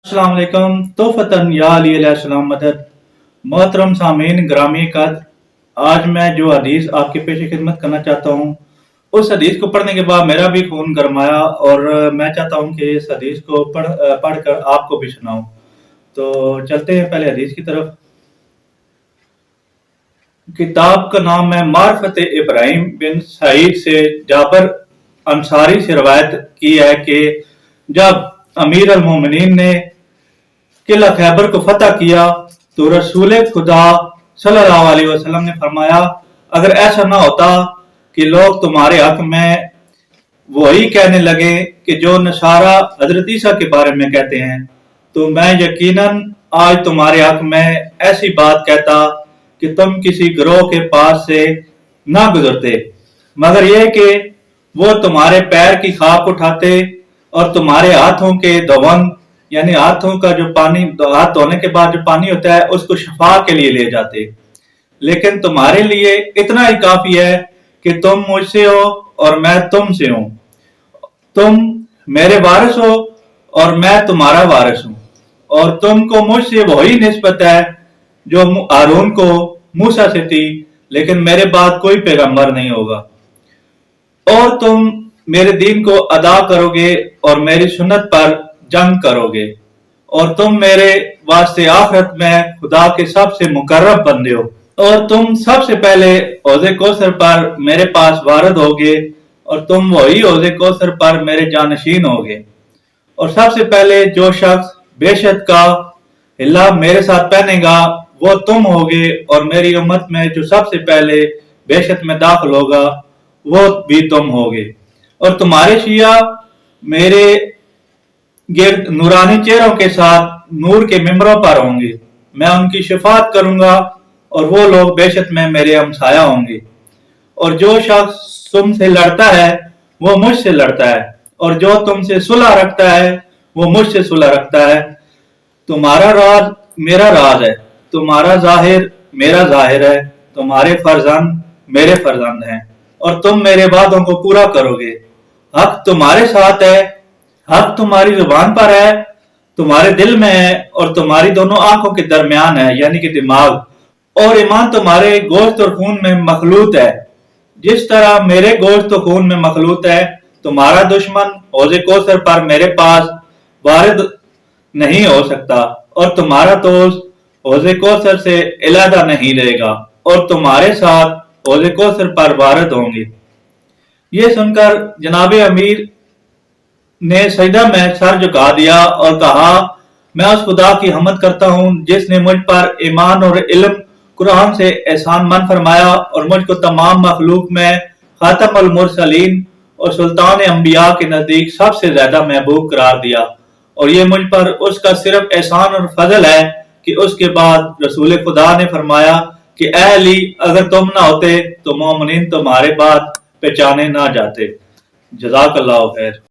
अस्सलाम वालेकुम तोहफतन या अली अलैहिस्सलाम मदद। मोहतरम सामीन ग्रामी कद, आज मैं जो हदीस आपके पेश खिदमत करना चाहता हूँ, उस हदीस को पढ़ने के बाद मेरा भी खून गरमाया और मैं चाहता हूँ कि इस हदीस को पढ़कर आपको भी सुनाऊं। तो चलते हैं पहले हदीस की तरफ। किताब का नाम है मार्फत इब्राहिम बिन सईद से जाबर अंसारी से रवायत की है कि जब अमीर अल मोमिनीन ने किला खैबर को फतह किया तो रसूल खुदा सल्लल्लाहु अलैहि वसल्लम ने फरमाया, अगर ऐसा ना होता कि लोग तुम्हारे हक में वही कहने लगे कि जो नसारा हजरत ईसा के बारे में कहते हैं, तो मैं यकीनन आज तुम्हारे हक में ऐसी बात कहता कि तुम किसी ग्रोह के पास से ना गुजरते, मगर यह कि वो तुम्हारे पैर की खाक उठाते और तुम्हारे हाथों के धवन यानी हाथों का जो पानी, हाथ धोने के बाद जो पानी होता है, उसको शफा के लिए ले जाते। लेकिन तुम्हारे लिए इतना ही काफी है कि तुम मुझसे हो और मैं तुमसे हूं, तुम मेरे वारिस हो और मैं तुम्हारा वारिस हूं, और तुमको मुझसे वही निस्बत है जो हारून को मूसा से थी, लेकिन मेरे बाद कोई पैगंबर नहीं होगा। और तुम मेरे दीन को अदा करोगे और मेरी सुन्नत पर जंग करोगे, और तुम मेरे वास्ते आखिरत में खुदा के सबसे मुकर्रब बंदे हो, और तुम सबसे पहले हौज़े कौसर पर मेरे पास वारद होगे, और तुम वही हौज़े कौसर पर मेरे जानशीन होगे। और सबसे पहले जो शख्स बेशत का हिला मेरे साथ पहनेगा वो तुम होगे, और मेरी उम्मत में जो सबसे पहले बेशत में दाखिल होगा वो भी तुम होगे। और तुम्हारे शिया मेरे गिर्द नूरानी चेहरों के साथ नूर के मिंबरों पर होंगे, मैं उनकी शफात करूंगा और वो लोग बेशक में मेरे हमसाया होंगे। और जो शख्स तुमसे लड़ता है वो मुझसे लड़ता है, और जो तुमसे सुलह रखता है वो मुझसे सुलह रखता है। तुम्हारा राज मेरा राज है, तुम्हारा जाहिर मेरा जाहिर है, तुम्हारे फर्जंद मेरे फर्जंद हैं, और तुम मेरे वादों को पूरा करोगे। हक तुम्हारे साथ है, हक तुम्हारी जुबान पर है, तुम्हारे दिल में है, और तुम्हारी दोनों आंखों के दरमियान है यानी कि दिमाग। और ईमान तुम्हारे गोश्त और खून में मखलूत है, जिस तरह मेरे गोश्त और खून में मखलूत है। तुम्हारा दुश्मन हौज़े कौसर पर मेरे पास वारिद नहीं हो सकता, और तुम्हारा दोस्त हौज़े कौसर से अलहदा नहीं रहेगा, और तुम्हारे साथ हौज़े कौसर पर वारिद होंगे। ये सुनकर जनाब अमीर ने सजदा में सर झुका दिया और कहा, मैं उस खुदा की हम्द करता हूँ जिसने मुझ पर ईमान और इल्म कुरान से एहसान मन फरमाया, और मुझको तमाम मखलूक में खातम अल मुरसलीन और सुल्तान अंबिया के नजदीक सबसे ज्यादा महबूब करार दिया। और ये मुझ पर उसका सिर्फ एहसान और फजल है कि उसके बाद रसूल खुदा ने फरमाया कि ऐ अली, अगर तुम ना होते तो मोमिनीन तुम्हारे बाद पहचाने ना जाते। जज़ाकल्लाहु खैर।